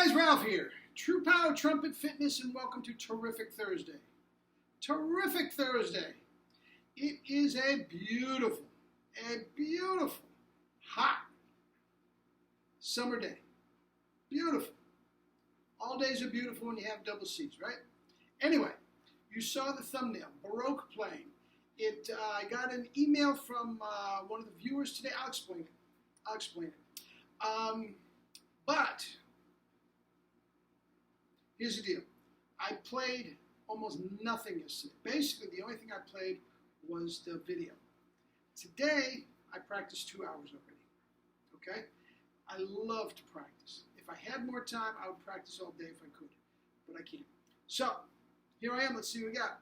guys, Ralph here. True Power Trumpet Fitness, and welcome to Terrific Thursday. Terrific Thursday. It is a beautiful, hot summer day. Beautiful. All days are beautiful when you have double C's, right? Anyway, you saw the thumbnail, Baroque Playing. I got an email from one of the viewers today. I'll explain it. But here's the deal. I played almost nothing yesterday. Basically, the only thing I played was the video. Today, I practiced 2 hours already. Okay? I love to practice. If I had more time, I would practice all day if I could. But I can't. So, here I am. Let's see what we got.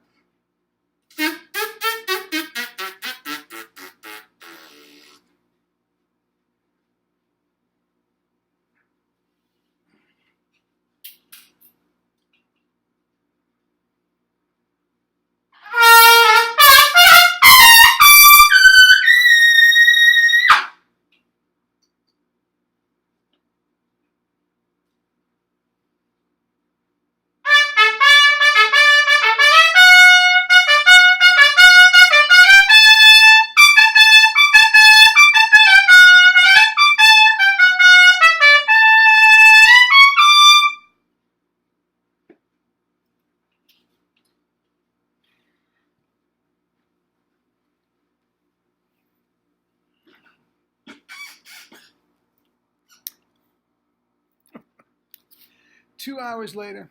2 hours later,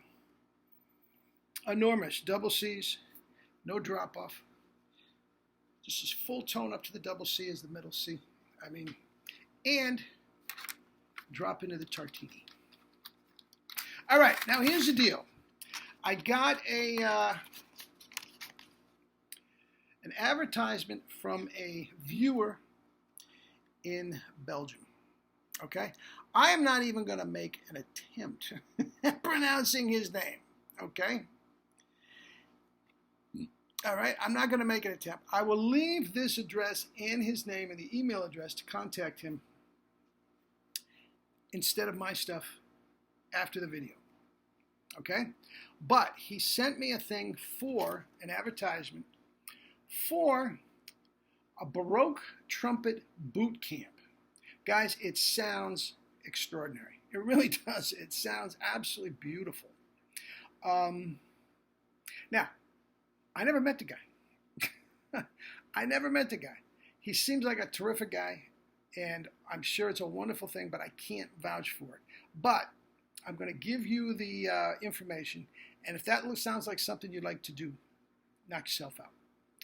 enormous double C's, no drop off. Just as full tone up to the double C as the middle C. And drop into the tartini. All right, now here's the deal. I got an advertisement from a viewer in Belgium. Okay? I am not even going to make an attempt at pronouncing his name. Okay? All right? I'm not going to make an attempt. I will leave this address and his name and the email address to contact him instead of my stuff after the video. Okay? But he sent me a thing for an advertisement for a Baroque trumpet boot camp. Guys, it sounds extraordinary. It really does. It sounds absolutely beautiful. Now, I never met the guy. I never met the guy. He seems like a terrific guy, and I'm sure it's a wonderful thing, but I can't vouch for it. But I'm going to give you the information, and if that sounds like something you'd like to do, knock yourself out.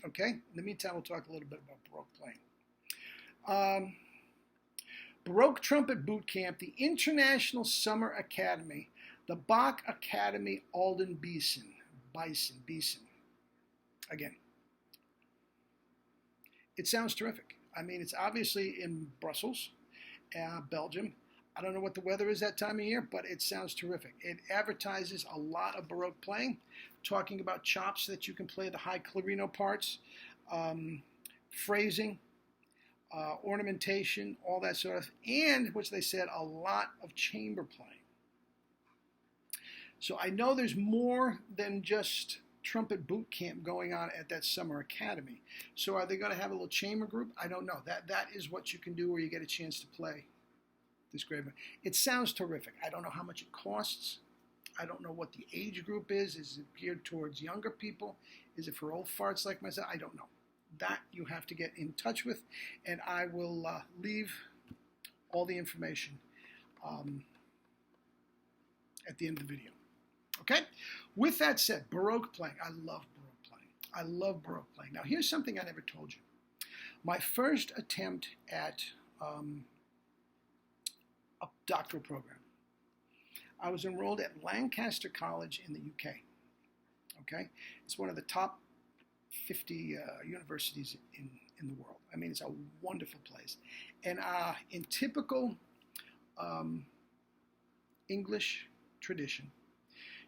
Okay? In the meantime, we'll talk a little bit about Baroque Playing. Baroque Trumpet Boot Camp, the International Summer Academy, the Bach Academy, Alden Bison. Again, it sounds terrific. It's obviously in Brussels, Belgium. I don't know what the weather is that time of year, but it sounds terrific. It advertises a lot of Baroque playing, talking about chops that you can play the high clarino parts, phrasing, ornamentation, all that sort of, and, which they said, a lot of chamber playing. So I know there's more than just trumpet boot camp going on at that summer academy. So are they going to have a little chamber group? I don't know. That is what you can do where you get a chance to play this great. It sounds terrific. I don't know how much it costs. I don't know what the age group is. Is it geared towards younger people? Is it for old farts like myself? I don't know. That you have to get in touch with, and I will leave all the information at the end of the video. Okay? With that said, Baroque Playing. I love Baroque Playing. I love Baroque Playing. Now, here's something I never told you. My first attempt at a doctoral program. I was enrolled at Lancaster College in the UK. Okay? It's one of the top 50 universities in the world. It's a wonderful place. And in typical English tradition,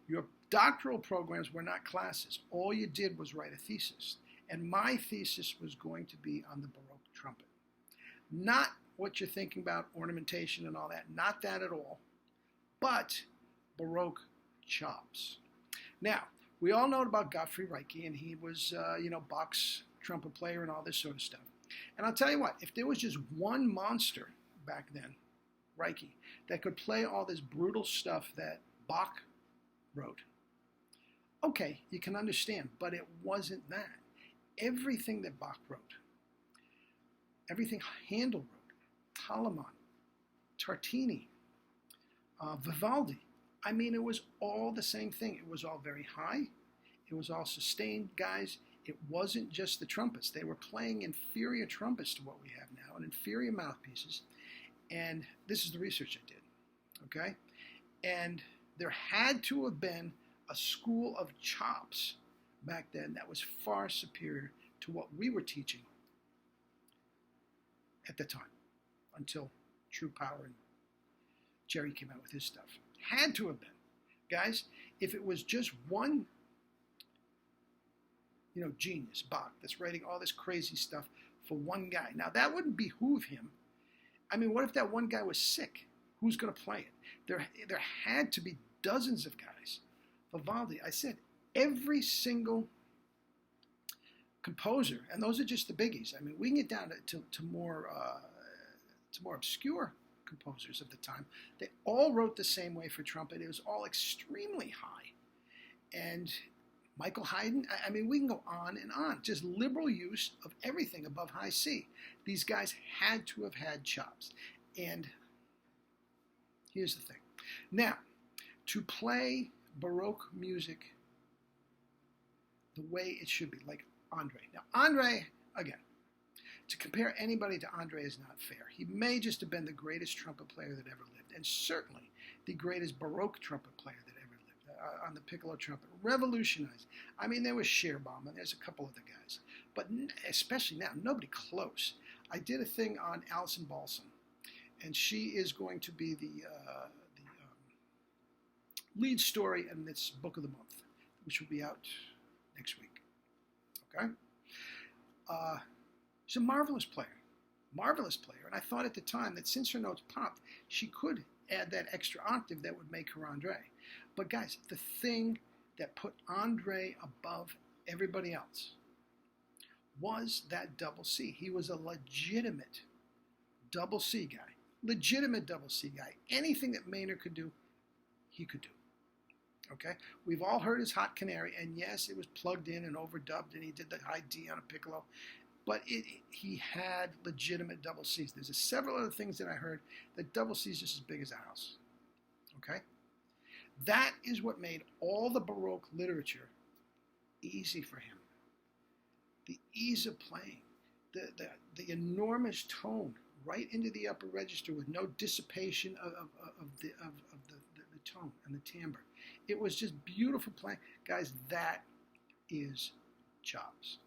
your doctoral programs were not classes. All you did was write a thesis. And my thesis was going to be on the Baroque trumpet. Not what you're thinking about, ornamentation and all that. Not that at all. But Baroque chops. Now, we all know about Godfrey Reiki, and he was, Bach's trumpet player and all this sort of stuff. And I'll tell you what, if there was just one monster back then, Reiki, that could play all this brutal stuff that Bach wrote, okay, you can understand, but it wasn't that. Everything that Bach wrote, everything Handel wrote, Telemann, Tartini, Vivaldi, I mean, it was all the same thing. It was all very high. It was all sustained, guys. It wasn't just the trumpets. They were playing inferior trumpets to what we have now, and inferior mouthpieces. And this is the research I did, okay? And there had to have been a school of chops back then that was far superior to what we were teaching at the time, until True Power and Jerry came out with his stuff. Had to have been. Guys, if it was just one, genius, Bach, that's writing all this crazy stuff for one guy. Now, that wouldn't behoove him. I mean, what if that one guy was sick? Who's going to play it? There had to be dozens of guys. Vivaldi, I said, every single composer, and those are just the biggies. I mean, we can get down to more obscure composers of the time. They all wrote the same way for trumpet. It was all extremely high. And Michael Haydn, I mean, we can go on and on. Just liberal use of everything above high C. These guys had to have had chops. And here's the thing. Now, to play Baroque music the way it should be, like Andre. Now, Andre, again, to compare anybody to Andre is not fair. He may just have been the greatest trumpet player that ever lived, and certainly the greatest Baroque trumpet player that ever lived on the piccolo trumpet. Revolutionized. I mean, there was Scherbaum, and there's a couple other guys, but especially now, nobody close. I did a thing on Alison Balson, and she is going to be the lead story in this book of the month, which will be out next week. Okay? She's a marvelous player. And I thought at the time that since her notes popped, she could add that extra octave that would make her Andre. But guys, the thing that put Andre above everybody else was that double C. He was a legitimate double C guy. Legitimate double C guy. Anything that Maynard could do, he could do. Okay? We've all heard his Hot Canary, and yes, it was plugged in and overdubbed, and he did the high D on a piccolo. But he had legitimate double Cs. There's several other things that I heard that double C is just as big as a house. Okay? That is what made all the Baroque literature easy for him. The ease of playing, the enormous tone right into the upper register with no dissipation of the tone and the timbre. It was just beautiful playing. Guys, that is chops.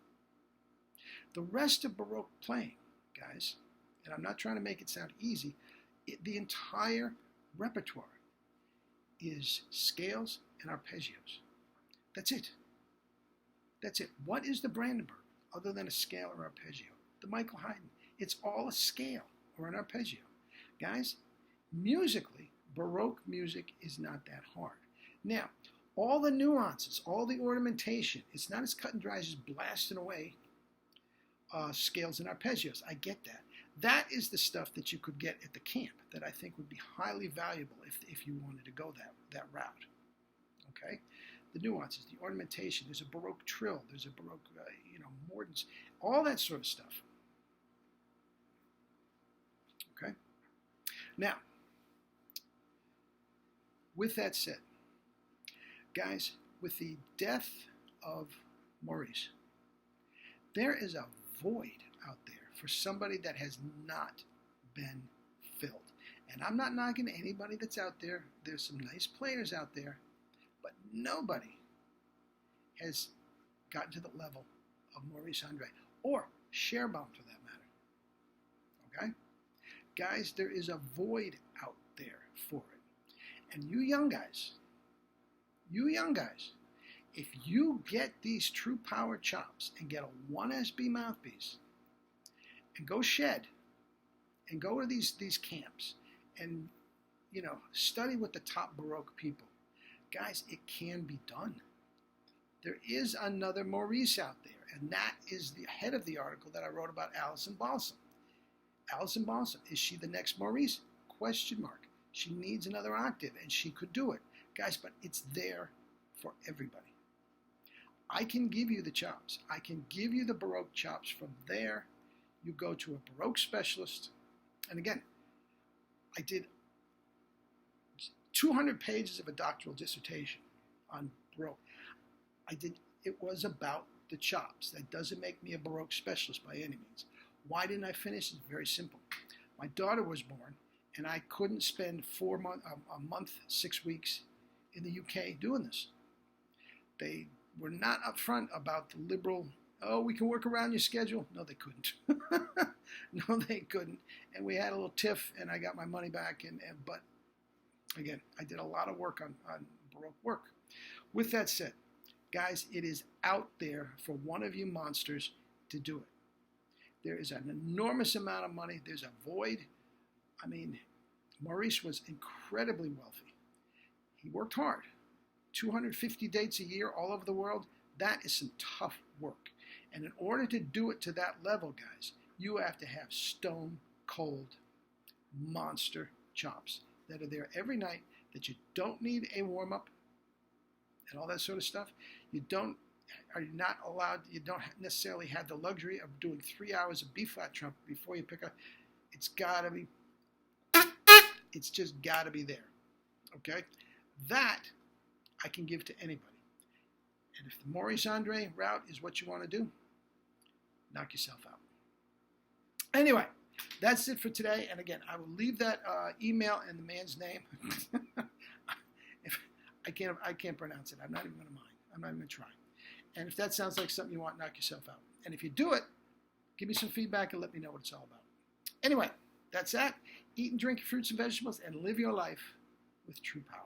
The rest of Baroque playing, guys, and I'm not trying to make it sound easy, the entire repertoire is scales and arpeggios. That's it. That's it. What is the Brandenburg other than a scale or arpeggio? The Michael Haydn. It's all a scale or an arpeggio. Guys, musically, Baroque music is not that hard. Now, all the nuances, all the ornamentation, it's not as cut and dry as just blasting away scales and arpeggios. I get that. That is the stuff that you could get at the camp that I think would be highly valuable if you wanted to go that route. Okay? The nuances, the ornamentation, there's a Baroque trill, there's a Baroque, mordents, all that sort of stuff. Okay? Now, with that said, guys, with the death of Maurice, there is a void out there for somebody that has not been filled. And I'm not knocking anybody that's out there. There's some nice players out there, but nobody has gotten to the level of Maurice Andre or Scherbaum for that matter. Okay? Guys, there is a void out there for it. And you young guys, if you get these true power chops and get a 1SB mouthpiece and go shed and go to these camps and study with the top Baroque people Guys, it can be done. There is another Maurice out there, and that is the head of the article that I wrote about Alison Balsam. Alison Balsam, is she the next Maurice? Question mark. She needs another octave, and she could do it. Guys, but it's there for everybody. I can give you the chops. I can give you the Baroque chops. From there, you go to a Baroque specialist. And again, I did 200 pages of a doctoral dissertation on Baroque. It was about the chops. That doesn't make me a Baroque specialist by any means. Why didn't I finish? It's very simple. My daughter was born, and I couldn't spend a month, 6 weeks in the UK doing this. They were not upfront about the liberal, oh, we can work around your schedule. No, they couldn't. No, they couldn't. And we had a little tiff, and I got my money back. But again, I did a lot of work on Baroque work. With that said, guys, it is out there for one of you monsters to do it. There is an enormous amount of money. There's a void. I mean, Maurice was incredibly wealthy. He worked hard. 250 dates a year all over the world. That is some tough work. And in order to do it to that level, guys, you have to have stone cold monster chops that are there every night, that you don't need a warm-up and all that sort of stuff. You don't necessarily have the luxury of doing 3 hours of B-flat trumpet before you pick up. It's just got to be there. Okay? That I can give to anybody. And if the Maurice Andre route is what you want to do, knock yourself out. Anyway, that's it for today. And again, I will leave that email and the man's name. I can't pronounce it. I'm not even going to mind. I'm not even going to try. And if that sounds like something you want, knock yourself out. And if you do it, give me some feedback and let me know what it's all about. Anyway, that's that. Eat and drink your fruits and vegetables and live your life with true power.